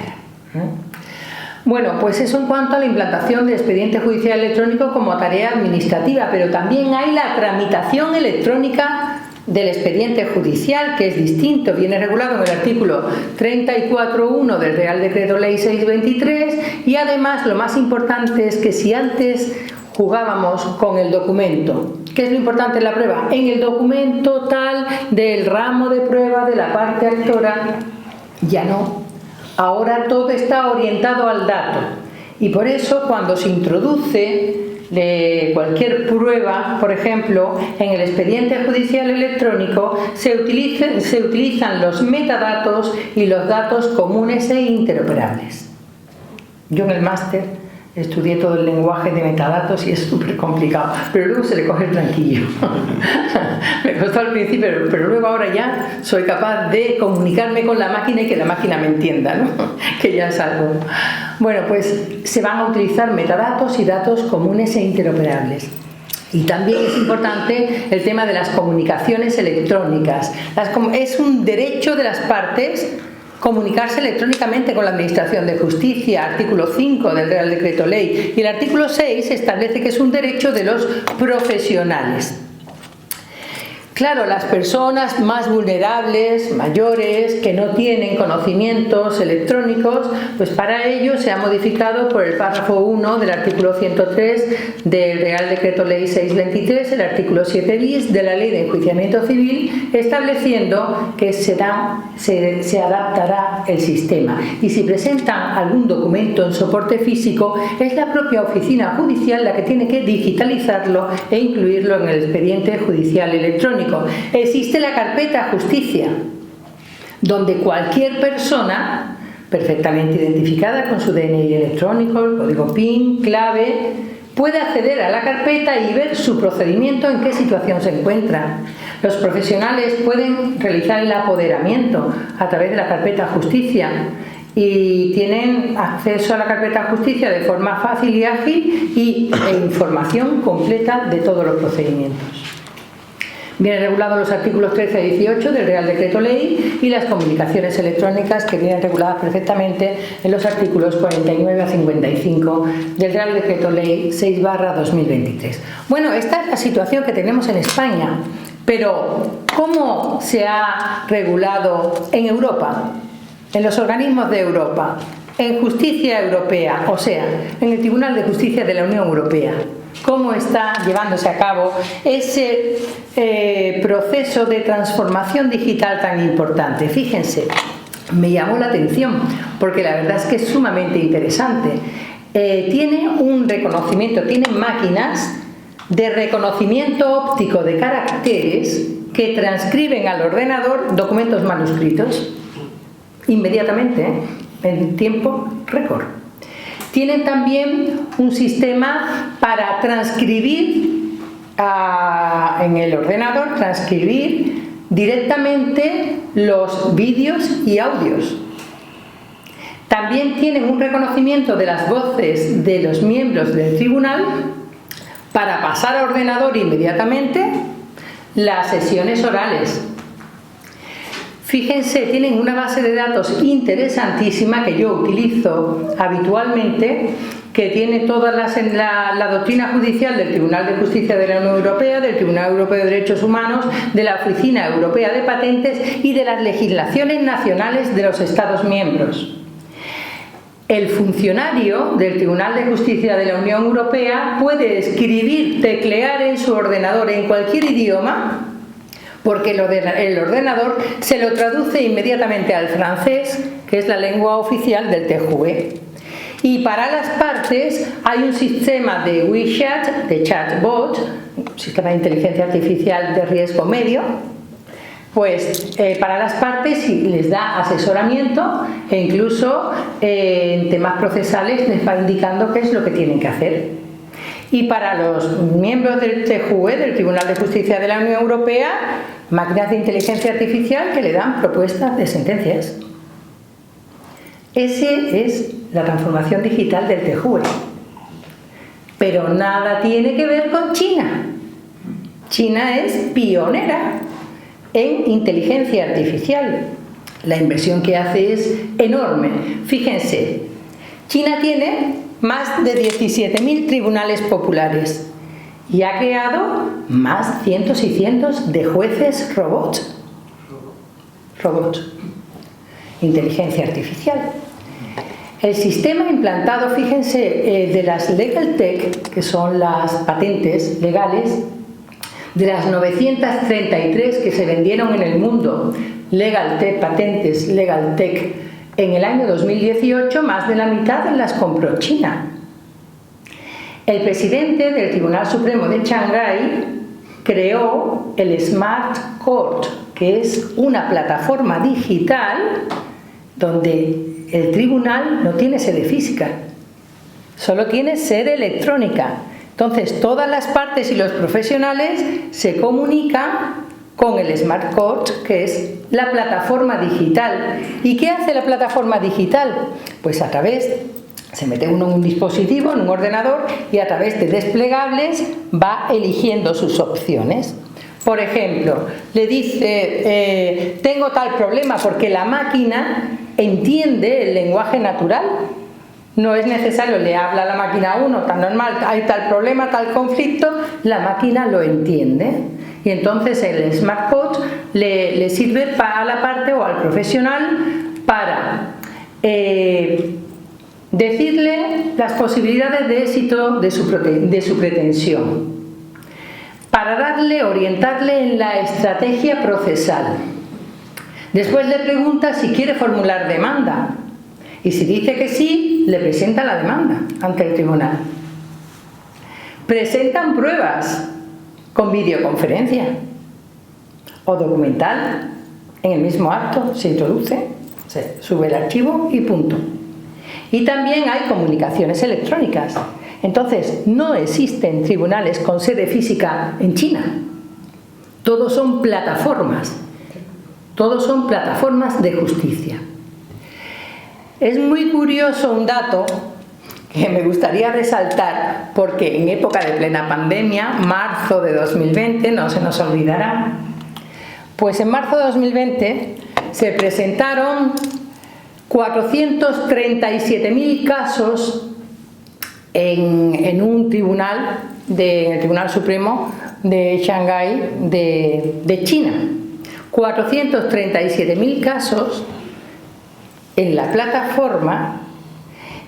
Bueno, pues eso en cuanto a la implantación del expediente judicial electrónico como tarea administrativa, pero también hay la tramitación electrónica del expediente judicial, que es distinto, viene regulado en el artículo 34.1 del Real Decreto Ley 623, y además lo más importante es que si antes jugábamos con el documento, ¿qué es lo importante en la prueba? En el documento tal del ramo de prueba de la parte actora, ya no. Ahora todo está orientado al dato, y por eso cuando se introduce cualquier prueba, por ejemplo, en el expediente judicial electrónico, se utilizan los metadatos y los datos comunes e interoperables. Yo en el máster estudié todo el lenguaje de metadatos y es súper complicado, pero luego se le coge el tranquillo. Me costó al principio, pero luego ahora ya soy capaz de comunicarme con la máquina y que la máquina me entienda, ¿no? Que ya es algo. Bueno, pues se van a utilizar metadatos y datos comunes e interoperables. Y también es importante el tema de las comunicaciones electrónicas. Es un derecho de las partes comunicarse electrónicamente con la Administración de Justicia, artículo 5 del Real Decreto Ley, y el artículo 6 establece que es un derecho de los profesionales. Claro, las personas más vulnerables, mayores, que no tienen conocimientos electrónicos, pues para ello se ha modificado por el párrafo 1 del artículo 103 del Real Decreto Ley 623, el artículo 7 bis de la Ley de Enjuiciamiento Civil, estableciendo que se adaptará el sistema. Y si presentan algún documento en soporte físico, es la propia oficina judicial la que tiene que digitalizarlo e incluirlo en el expediente judicial electrónico. Existe la carpeta Justicia, donde cualquier persona perfectamente identificada con su DNI electrónico, el código PIN, clave, puede acceder a la carpeta y ver su procedimiento, en qué situación se encuentra. Los profesionales pueden realizar el apoderamiento a través de la carpeta Justicia y tienen acceso a la carpeta Justicia de forma fácil y ágil e información completa de todos los procedimientos. Vienen regulados los artículos 13 a 18 del Real Decreto Ley y las comunicaciones electrónicas, que vienen reguladas perfectamente en los artículos 49 a 55 del Real Decreto Ley 6/2023. Bueno, esta es la situación que tenemos en España, pero ¿cómo se ha regulado en Europa? En los organismos de Europa, en justicia europea, o sea, en el Tribunal de Justicia de la Unión Europea. ¿Cómo está llevándose a cabo ese proceso de transformación digital tan importante? Fíjense, me llamó la atención porque la verdad es que es sumamente interesante. Tiene un reconocimiento, tiene máquinas de reconocimiento óptico de caracteres que transcriben al ordenador documentos manuscritos inmediatamente, en tiempo récord. Tienen también un sistema para transcribir en el ordenador, transcribir directamente los vídeos y audios. También tienen un reconocimiento de las voces de los miembros del tribunal para pasar a ordenador inmediatamente las sesiones orales. Fíjense, tienen una base de datos interesantísima que yo utilizo habitualmente, que tiene toda la doctrina judicial del Tribunal de Justicia de la Unión Europea, del Tribunal Europeo de Derechos Humanos, de la Oficina Europea de Patentes y de las legislaciones nacionales de los Estados miembros. El funcionario del Tribunal de Justicia de la Unión Europea puede escribir, teclear en su ordenador en cualquier idioma, porque el ordenador se lo traduce inmediatamente al francés, que es la lengua oficial del TJUE. Y para las partes hay un sistema de WeChat, de chatbot, un sistema de inteligencia artificial de riesgo medio. Pues para las partes les da asesoramiento e incluso en temas procesales les va indicando qué es lo que tienen que hacer. Y para los miembros del TJUE, del Tribunal de Justicia de la Unión Europea, máquinas de inteligencia artificial que le dan propuestas de sentencias. Esa es la transformación digital del TJUE. Pero nada tiene que ver con China. China es pionera en inteligencia artificial. La inversión que hace es enorme. Fíjense, China tiene más de 17.000 tribunales populares y ha creado más cientos y cientos de jueces robots. Inteligencia artificial. El sistema implantado, fíjense, de las Legal Tech, que son las patentes legales, de las 933 que se vendieron en el mundo, Legal Tech, patentes Legal Tech, en el año 2018, más de la mitad las compró China. El presidente del Tribunal Supremo de Shanghái creó el Smart Court, que es una plataforma digital donde el tribunal no tiene sede física, solo tiene sede electrónica. Entonces, todas las partes y los profesionales se comunican con el Smart Court, que es la plataforma digital. ¿Y qué hace la plataforma digital? Pues se mete uno en un dispositivo, en un ordenador, y a través de desplegables va eligiendo sus opciones. Por ejemplo, le dice, tengo tal problema, porque la máquina entiende el lenguaje natural. No es necesario, le habla a la máquina a uno, tan normal, hay tal problema, tal conflicto, la máquina lo entiende. Y entonces el Smart Court le sirve a la parte o al profesional para decirle las posibilidades de éxito de su pretensión, para orientarle en la estrategia procesal. Después le pregunta si quiere formular demanda. Y si dice que sí, le presenta la demanda ante el tribunal. Presentan pruebas con videoconferencia o documental. En el mismo acto se introduce, se sube el archivo y punto. Y también hay comunicaciones electrónicas. Entonces, no existen tribunales con sede física en China. Todos son plataformas. Todos son plataformas de justicia. Es muy curioso un dato que me gustaría resaltar, porque en época de plena pandemia, marzo de 2020, no se nos olvidará, pues en marzo de 2020 se presentaron 437.000 casos en un tribunal, el Tribunal Supremo de Shanghái de China. 437.000 casos en la plataforma,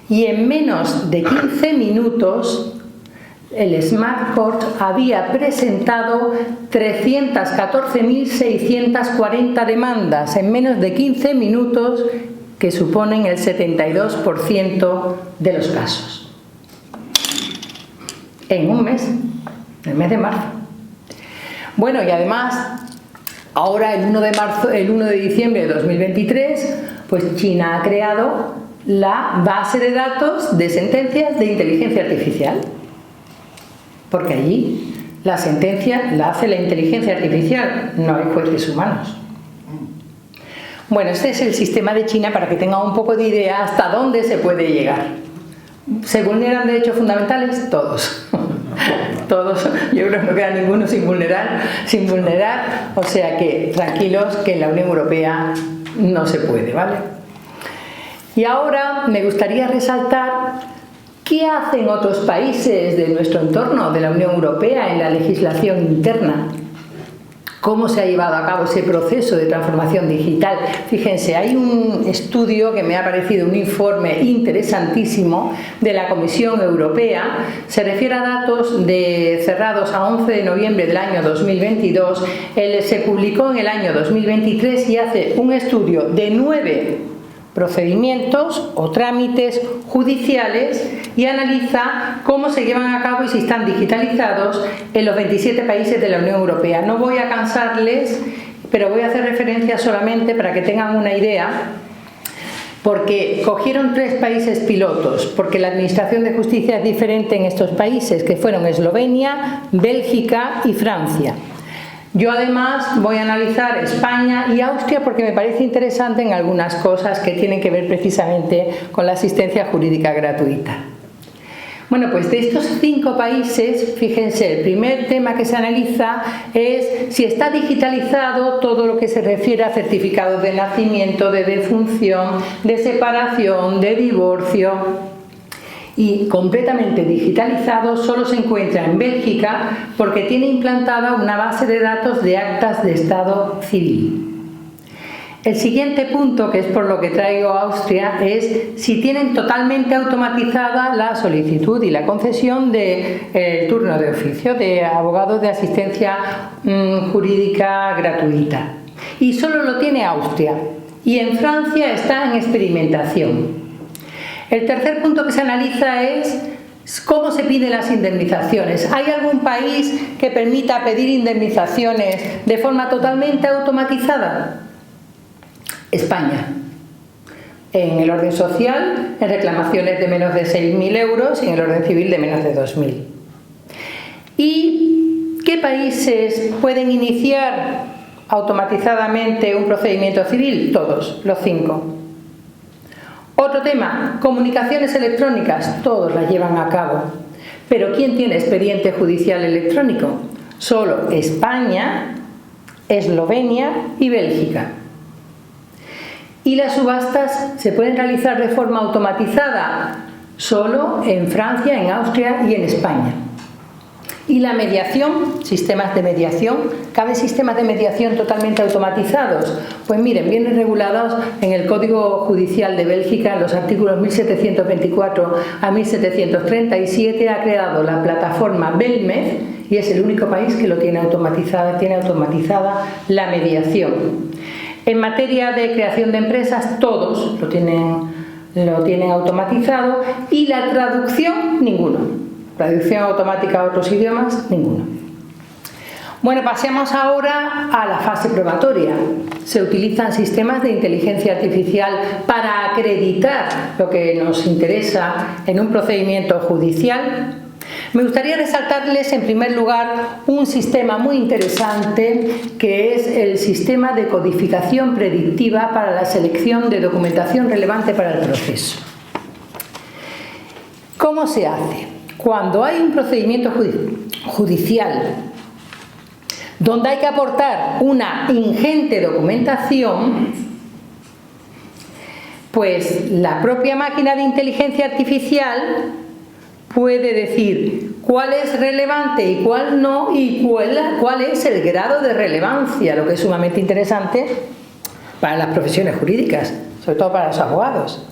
y en menos de 15 minutos el Smart Court había presentado 314.640 demandas en menos de 15 minutos, que suponen el 72% de los casos. En un mes, el mes de marzo. Bueno, y además, ahora el 1 de diciembre de 2023, pues China ha creado la base de datos de sentencias de inteligencia artificial, porque allí La sentencia la hace la inteligencia artificial, no hay jueces humanos. Bueno, este es el sistema de China para que tengan un poco de idea hasta dónde se puede llegar. ¿Se vulneran derechos fundamentales? Todos. Todos, yo creo que no queda ninguno sin vulnerar, o sea que tranquilos que en la Unión Europea no se puede, ¿vale? Y ahora me gustaría resaltar qué hacen otros países de nuestro entorno, de la Unión Europea, en la legislación interna. ¿Cómo se ha llevado a cabo ese proceso de transformación digital? Fíjense, hay un estudio que me ha parecido un informe interesantísimo de la Comisión Europea. Se refiere a datos cerrados a 11 de noviembre del año 2022. Se publicó en el año 2023 y hace un estudio de 9 procedimientos o trámites judiciales y analiza cómo se llevan a cabo y si están digitalizados en los 27 países de la Unión Europea. No voy a cansarles, pero voy a hacer referencia solamente para que tengan una idea, porque cogieron 3 países pilotos, porque la administración de justicia es diferente en estos países, que fueron Eslovenia, Bélgica y Francia. Yo además voy a analizar España y Austria porque me parece interesante en algunas cosas que tienen que ver precisamente con la asistencia jurídica gratuita. Bueno, pues de estos 5 países, fíjense, el primer tema que se analiza es si está digitalizado todo lo que se refiere a certificados de nacimiento, de defunción, de separación, de divorcio. Y completamente digitalizado solo se encuentra en Bélgica porque tiene implantada una base de datos de actas de estado civil. El siguiente punto, que es por lo que traigo a Austria, es si tienen totalmente automatizada la solicitud y la concesión del turno de oficio de abogados de asistencia jurídica gratuita. Y solo lo tiene Austria. Y en Francia está en experimentación. El tercer punto que se analiza es cómo se piden las indemnizaciones. ¿Hay algún país que permita pedir indemnizaciones de forma totalmente automatizada? España. En el orden social, en reclamaciones de menos de 6.000 euros y en el orden civil de menos de 2.000. ¿Y qué países pueden iniciar automatizadamente un procedimiento civil? Todos, los 5. Otro tema, comunicaciones electrónicas, todos las llevan a cabo. Pero ¿quién tiene expediente judicial electrónico? Solo España, Eslovenia y Bélgica. Y las subastas se pueden realizar de forma automatizada solo en Francia, en Austria y en España. Y la mediación, sistemas de mediación, ¿cabe sistemas de mediación totalmente automatizados? Pues miren, vienen regulados en el Código Judicial de Bélgica, en los artículos 1724 a 1737, ha creado la plataforma Belmed y es el único país que lo tiene automatizada la mediación. En materia de creación de empresas, todos lo tienen automatizado y la traducción, ninguno. Traducción automática a otros idiomas, ninguno. Bueno, pasemos ahora a la fase probatoria. Se utilizan sistemas de inteligencia artificial para acreditar lo que nos interesa en un procedimiento judicial. Me gustaría resaltarles en primer lugar un sistema muy interesante que es el sistema de codificación predictiva para la selección de documentación relevante para el proceso. ¿Cómo se hace? Cuando hay un procedimiento judicial donde hay que aportar una ingente documentación, pues la propia máquina de inteligencia artificial puede decir cuál es relevante y cuál no, y cuál es el grado de relevancia, lo que es sumamente interesante para las profesiones jurídicas, sobre todo para los abogados.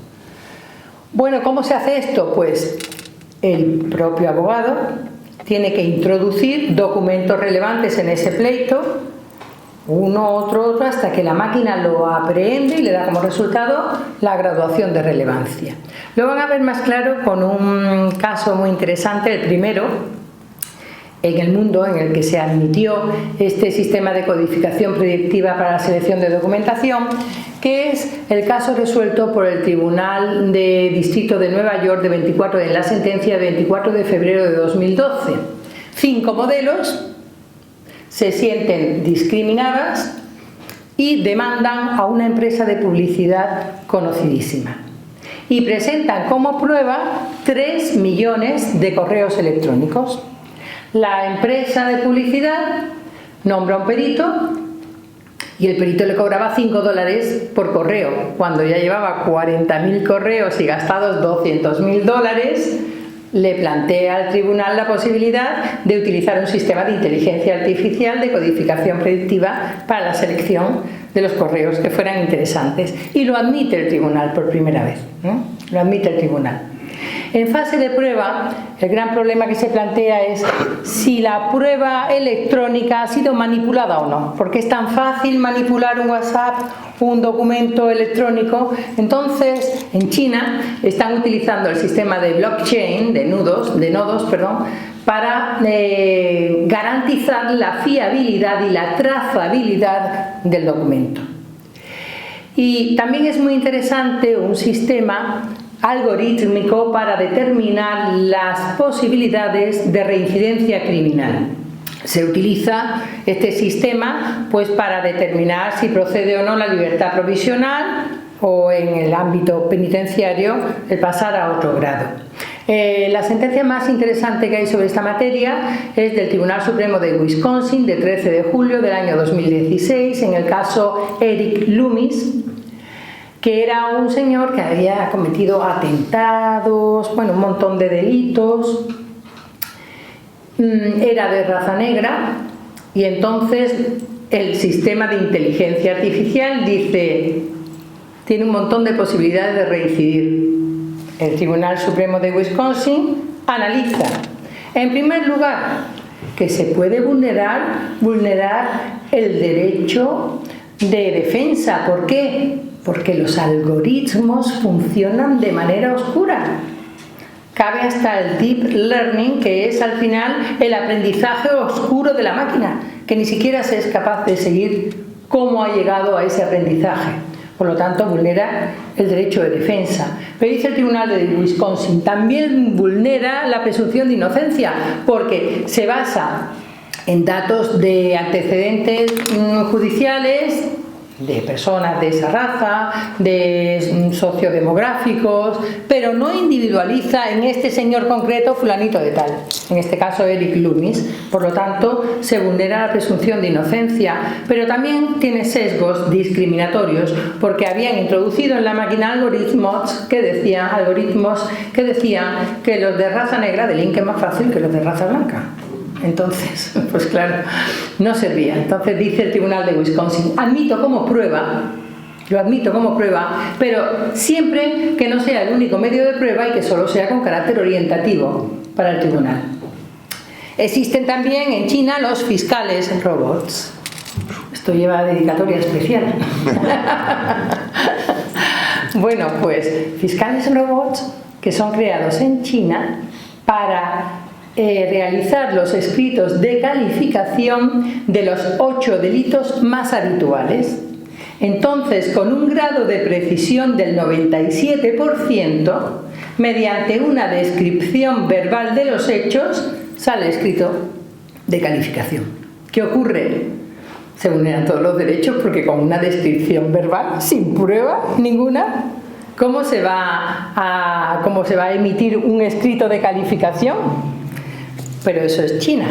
Bueno, ¿cómo se hace esto? Pues el propio abogado tiene que introducir documentos relevantes en ese pleito, uno, otro, hasta que la máquina lo aprehende y le da como resultado la graduación de relevancia. Lo van a ver más claro con un caso muy interesante, el primero en el mundo en el que se admitió este sistema de codificación predictiva para la selección de documentación, que es el caso resuelto por el Tribunal de Distrito de Nueva York en la sentencia de 24 de febrero de 2012. 5 modelos se sienten discriminadas y demandan a una empresa de publicidad conocidísima. Y presentan como prueba 3 millones de correos electrónicos. La empresa de publicidad nombra a un perito y el perito le cobraba $5 por correo. Cuando ya llevaba 40.000 correos y gastados $200.000, le plantea al tribunal la posibilidad de utilizar un sistema de inteligencia artificial de codificación predictiva para la selección de los correos que fueran interesantes. Y lo admite el tribunal por primera vez, ¿no? Lo admite el tribunal. En fase de prueba, el gran problema que se plantea es si la prueba electrónica ha sido manipulada o no, porque es tan fácil manipular un WhatsApp, un documento electrónico. Entonces, en China están utilizando el sistema de blockchain, de nodos, para garantizar la fiabilidad y la trazabilidad del documento. Y también es muy interesante un sistema algorítmico para determinar las posibilidades de reincidencia criminal. Se utiliza este sistema pues para determinar si procede o no la libertad provisional o, en el ámbito penitenciario, el pasar a otro grado. La sentencia más interesante que hay sobre esta materia es del Tribunal Supremo de Wisconsin, de 13 de julio del año 2016, en el caso Eric Loomis, que era un señor que había cometido atentados, un montón de delitos, era de raza negra, y entonces el sistema de inteligencia artificial dice, tiene un montón de posibilidades de reincidir. El Tribunal Supremo de Wisconsin analiza, en primer lugar, que se puede vulnerar el derecho de defensa. ¿Por qué? Porque los algoritmos funcionan de manera oscura. Cabe hasta el deep learning, que es al final el aprendizaje oscuro de la máquina, que ni siquiera se es capaz de seguir cómo ha llegado a ese aprendizaje. Por lo tanto, vulnera el derecho de defensa. Pero dice el Tribunal de Wisconsin, también vulnera la presunción de inocencia, porque se basa en datos de antecedentes judiciales, de personas de esa raza, de sociodemográficos, pero no individualiza en este señor concreto fulanito de tal, en este caso Eric Loomis. Por lo tanto, se vulnera la presunción de inocencia, pero también tiene sesgos discriminatorios, porque habían introducido en la máquina algoritmos que decían que los de raza negra delinquen más fácil que los de raza blanca. Entonces, pues claro, no servía. Entonces dice el Tribunal de Wisconsin, lo admito como prueba, pero siempre que no sea el único medio de prueba y que solo sea con carácter orientativo para el tribunal. Existen también en China los fiscales robots. Esto lleva dedicatoria especial. Bueno, pues fiscales robots que son creados en China para realizar los escritos de calificación de los 8 delitos más habituales. Entonces, con un grado de precisión del 97%, mediante una descripción verbal de los hechos, sale escrito de calificación. ¿Qué ocurre? Se vulneran todos los derechos, porque con una descripción verbal, sin prueba ninguna, ¿cómo se va a emitir un escrito de calificación? Pero eso es China.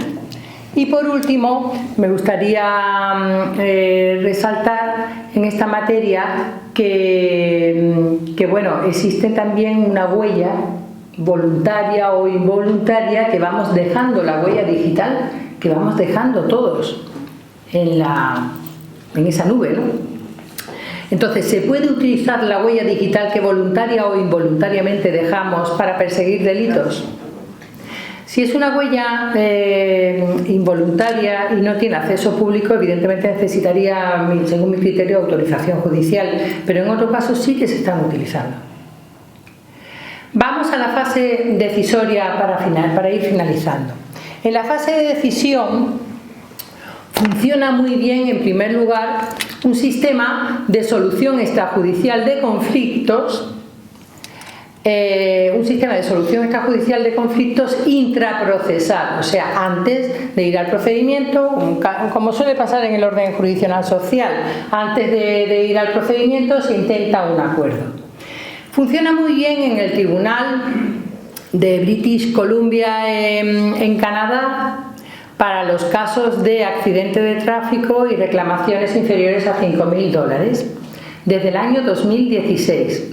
Y por último, me gustaría resaltar en esta materia que existe también una huella voluntaria o involuntaria que vamos dejando, la huella digital que vamos dejando todos en esa nube, ¿no? Entonces, ¿se puede utilizar la huella digital que voluntaria o involuntariamente dejamos para perseguir delitos? Si es una huella involuntaria y no tiene acceso público, evidentemente necesitaría, según mi criterio, autorización judicial, pero en otros casos sí que se están utilizando. Vamos a la fase decisoria para ir finalizando. En la fase de decisión funciona muy bien, en primer lugar, un sistema de solución extrajudicial de conflictos un sistema de solución extrajudicial de conflictos intraprocesal, o sea, antes de ir al procedimiento, como suele pasar en el orden jurisdiccional social, antes de ir al procedimiento se intenta un acuerdo. Funciona muy bien en el Tribunal de British Columbia en Canadá para los casos de accidente de tráfico y reclamaciones inferiores a $5.000 desde el año 2016.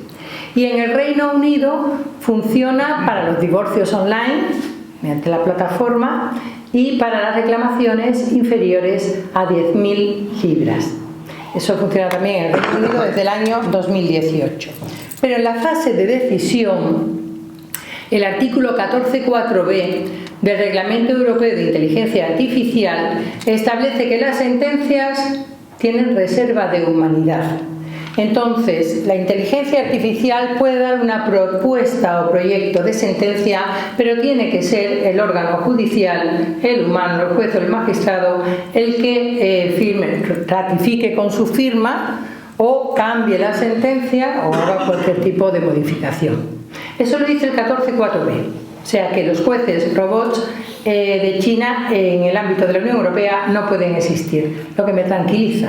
Y en el Reino Unido funciona para los divorcios online, mediante la plataforma, y para las reclamaciones inferiores a 10.000 libras. Eso funciona también en el Reino Unido desde el año 2018. Pero en la fase de decisión, el artículo 14.4b del Reglamento Europeo de Inteligencia Artificial establece que las sentencias tienen reserva de humanidad. Entonces, la inteligencia artificial puede dar una propuesta o proyecto de sentencia, pero tiene que ser el órgano judicial, el humano, el juez o el magistrado, el que firme, ratifique con su firma o cambie la sentencia o haga cualquier tipo de modificación. Eso lo dice el 14.4b. O sea que los jueces robots de China en el ámbito de la Unión Europea no pueden existir, lo que me tranquiliza.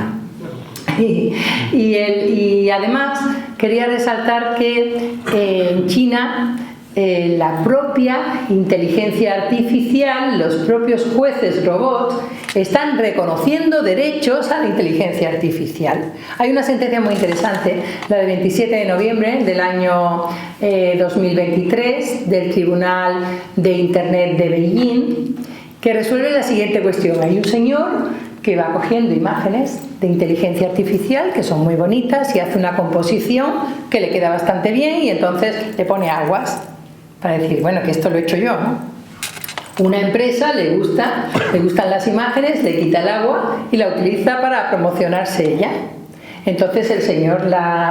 Y además quería resaltar que en China la propia inteligencia artificial, los propios jueces robots están reconociendo derechos a la inteligencia artificial. Hay una sentencia muy interesante, la de 27 de noviembre del año 2023 del Tribunal de Internet de Beijing, que resuelve la siguiente cuestión. Hay un señor que va cogiendo imágenes de inteligencia artificial que son muy bonitas y hace una composición que le queda bastante bien y entonces le pone aguas para decir, bueno, que esto lo he hecho yo, ¿no? Una empresa le gustan las imágenes, le quita el agua y la utiliza para promocionarse ella. Entonces el señor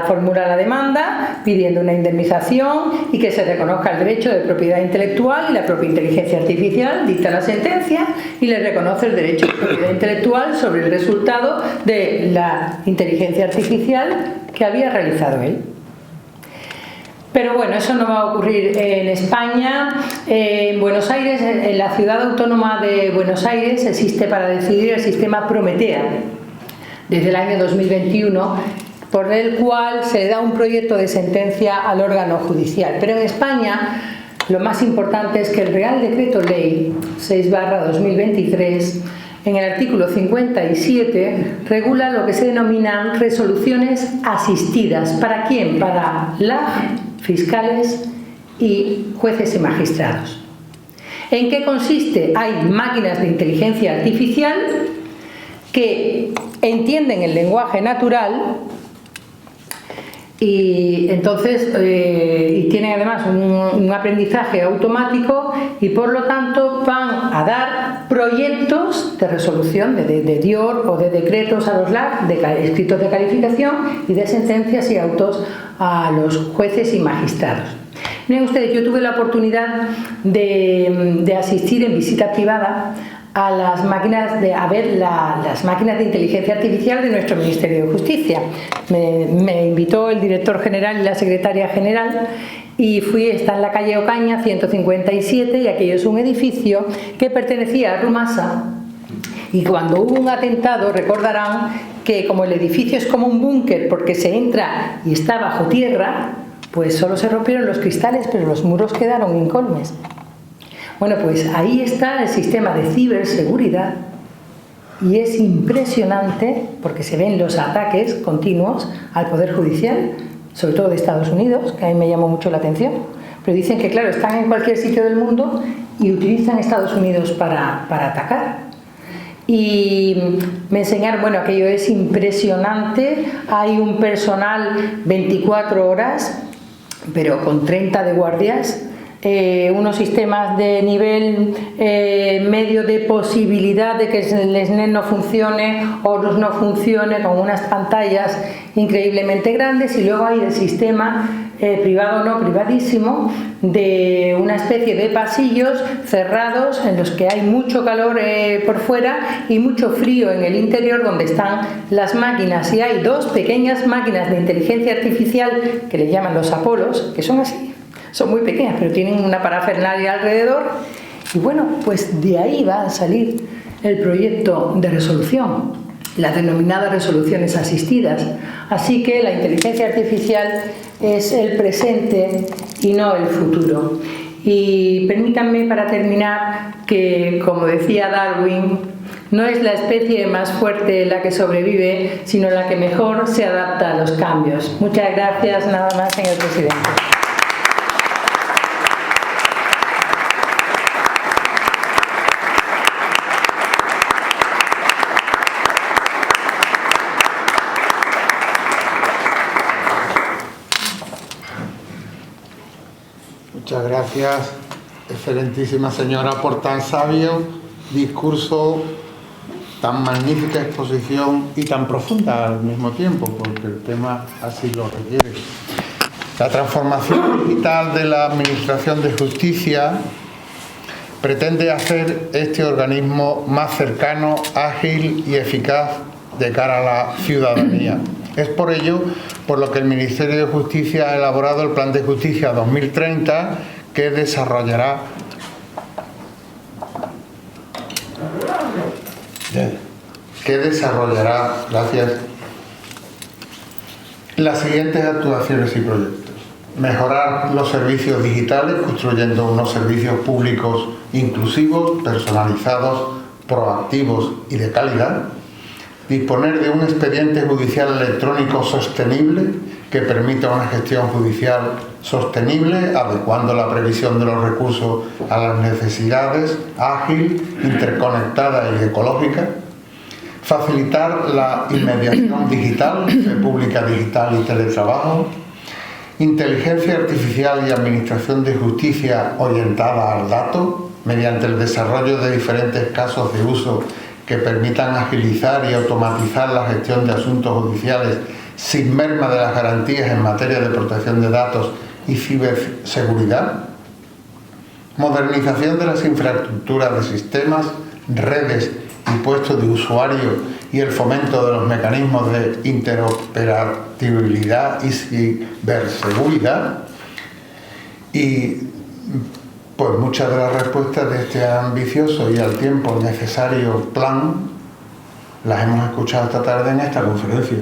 formula la demanda pidiendo una indemnización y que se reconozca el derecho de propiedad intelectual, y la propia inteligencia artificial dicta la sentencia y le reconoce el derecho de propiedad intelectual sobre el resultado de la inteligencia artificial que había realizado él. Pero bueno, eso no va a ocurrir en España. En Buenos Aires, en la ciudad autónoma de Buenos Aires, existe para decidir el sistema Prometea desde el año 2021, por el cual se da un proyecto de sentencia al órgano judicial. Pero en España lo más importante es que el Real Decreto Ley 6/2023, en el artículo 57, regula lo que se denominan resoluciones asistidas. ¿Para quién? Para fiscales y jueces y magistrados. ¿En qué consiste? Hay máquinas de inteligencia artificial que entienden el lenguaje natural y entonces y tienen además un aprendizaje automático y por lo tanto van a dar proyectos de resolución de DIOR o de decretos a los LAC, de escritos de calificación y de sentencias y autos a los jueces y magistrados. Miren ustedes, yo tuve la oportunidad de asistir en visita privada a las máquinas a ver las máquinas de inteligencia artificial de nuestro Ministerio de Justicia. Me invitó el director general y la secretaria general y está en la calle Ocaña 157, y aquello es un edificio que pertenecía a Rumasa, y cuando hubo un atentado recordarán que como el edificio es como un búnker porque se entra y está bajo tierra, pues solo se rompieron los cristales pero los muros quedaron incólumes. Bueno, pues ahí está el sistema de ciberseguridad y es impresionante porque se ven los ataques continuos al Poder Judicial, sobre todo de Estados Unidos, que a mí me llamó mucho la atención. Pero dicen que, claro, están en cualquier sitio del mundo y utilizan Estados Unidos para atacar. Y me enseñaron, bueno, aquello es impresionante. Hay un personal 24 horas, pero con 30 de guardias. Unos sistemas de nivel medio de posibilidad de que el SNET no funcione o no funcione, con unas pantallas increíblemente grandes, y luego hay el sistema privado, no privadísimo, de una especie de pasillos cerrados en los que hay mucho calor por fuera y mucho frío en el interior, donde están las máquinas, y hay dos pequeñas máquinas de inteligencia artificial que le llaman los Apolos, que son así. son muy pequeñas, pero tienen una parafernalia alrededor. Y bueno, pues de ahí va a salir el proyecto de resolución, las denominadas resoluciones asistidas. Así que la inteligencia artificial es el presente y no el futuro. Y permítanme para terminar que, como decía Darwin, no es la especie más fuerte la que sobrevive, sino la que mejor se adapta a los cambios. Muchas gracias, nada más, señor presidente. Muchas gracias, excelentísima señora, por tan sabio discurso, tan magnífica exposición y tan profunda al mismo tiempo, porque el tema así lo requiere. La transformación digital de la Administración de Justicia pretende hacer este organismo más cercano, ágil y eficaz de cara a la ciudadanía. Es por ello por lo que el Ministerio de Justicia ha elaborado el Plan de Justicia 2030 que desarrollará las siguientes actuaciones y proyectos. Mejorar los servicios digitales construyendo unos servicios públicos inclusivos, personalizados, proactivos y de calidad. Disponer de un expediente judicial electrónico sostenible que permita una gestión judicial sostenible, adecuando la previsión de los recursos a las necesidades, ágil, interconectada y ecológica. Facilitar la inmediación digital, República Digital y teletrabajo. Inteligencia artificial y administración de justicia orientada al dato, mediante el desarrollo de diferentes casos de uso que permitan agilizar y automatizar la gestión de asuntos judiciales sin merma de las garantías en materia de protección de datos y ciberseguridad. Modernización de las infraestructuras de sistemas, redes y puestos de usuario y el fomento de los mecanismos de interoperabilidad y ciberseguridad. Y pues muchas de las respuestas de este ambicioso y al tiempo necesario plan las hemos escuchado esta tarde en esta conferencia.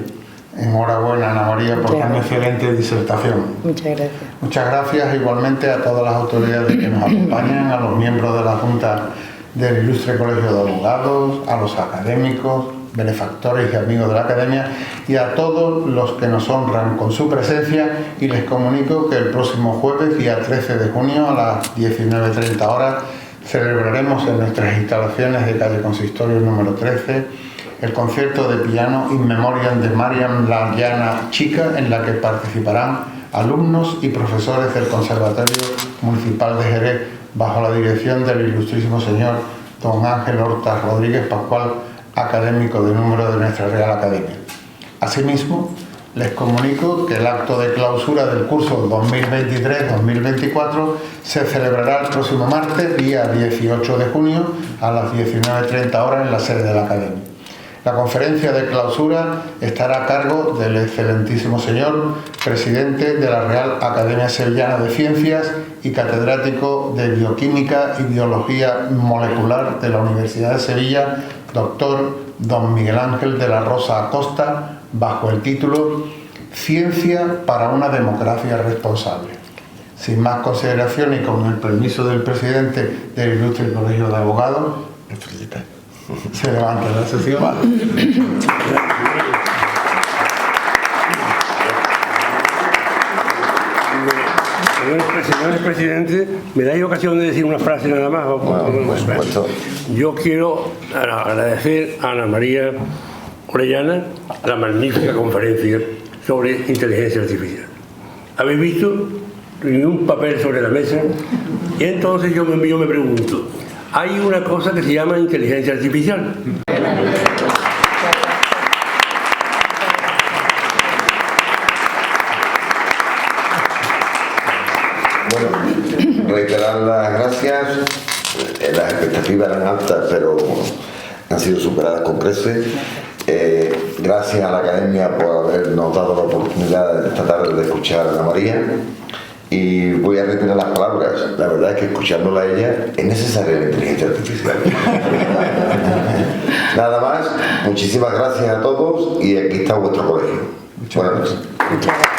Enhorabuena, Ana María, por una excelente disertación. Muchas gracias. Muchas gracias igualmente a todas las autoridades que nos acompañan, a los miembros de la Junta del Ilustre Colegio de Abogados, a los académicos, benefactores y amigos de la Academia y a todos los que nos honran con su presencia, y les comunico que el próximo jueves, día 13 de junio a las 19:30 horas, celebraremos en nuestras instalaciones de calle Consistorio número 13 el concierto de piano In Memoriam de Mariam La Llana Chica, en la que participarán alumnos y profesores del Conservatorio Municipal de Jerez bajo la dirección del ilustrísimo señor don Ángel Horta Rodríguez Pascual, académico de número de nuestra Real Academia. Asimismo, les comunico que el acto de clausura del curso 2023-2024 se celebrará el próximo martes, día 18 de junio, a las 19:30 horas en la sede de la Academia. La conferencia de clausura estará a cargo del excelentísimo señor presidente de la Real Academia Sevillana de Ciencias y catedrático de Bioquímica y Biología Molecular de la Universidad de Sevilla, doctor don Miguel Ángel de la Rosa Acosta, bajo el título Ciencia para una democracia responsable. Sin más consideración y con el permiso del presidente del Ilustre Colegio de Abogados, se levanta la sesión. Señores presidentes, me dais ocasión de decir una frase nada más. Yo quiero agradecer a Ana María Orellana la magnífica conferencia sobre inteligencia artificial. Habéis visto un papel sobre la mesa y entonces yo me pregunto, hay una cosa que se llama inteligencia artificial. Bueno, reiterar las gracias. Las expectativas eran altas, pero han sido superadas con creces. Gracias a la Academia por habernos dado la oportunidad esta tarde de escuchar a Ana María. y voy a retirar las palabras. La verdad es que escuchándola a ella es necesaria la inteligencia artificial. Nada más, muchísimas gracias a todos y aquí está vuestro colegio. Buenas noches. Muchas gracias.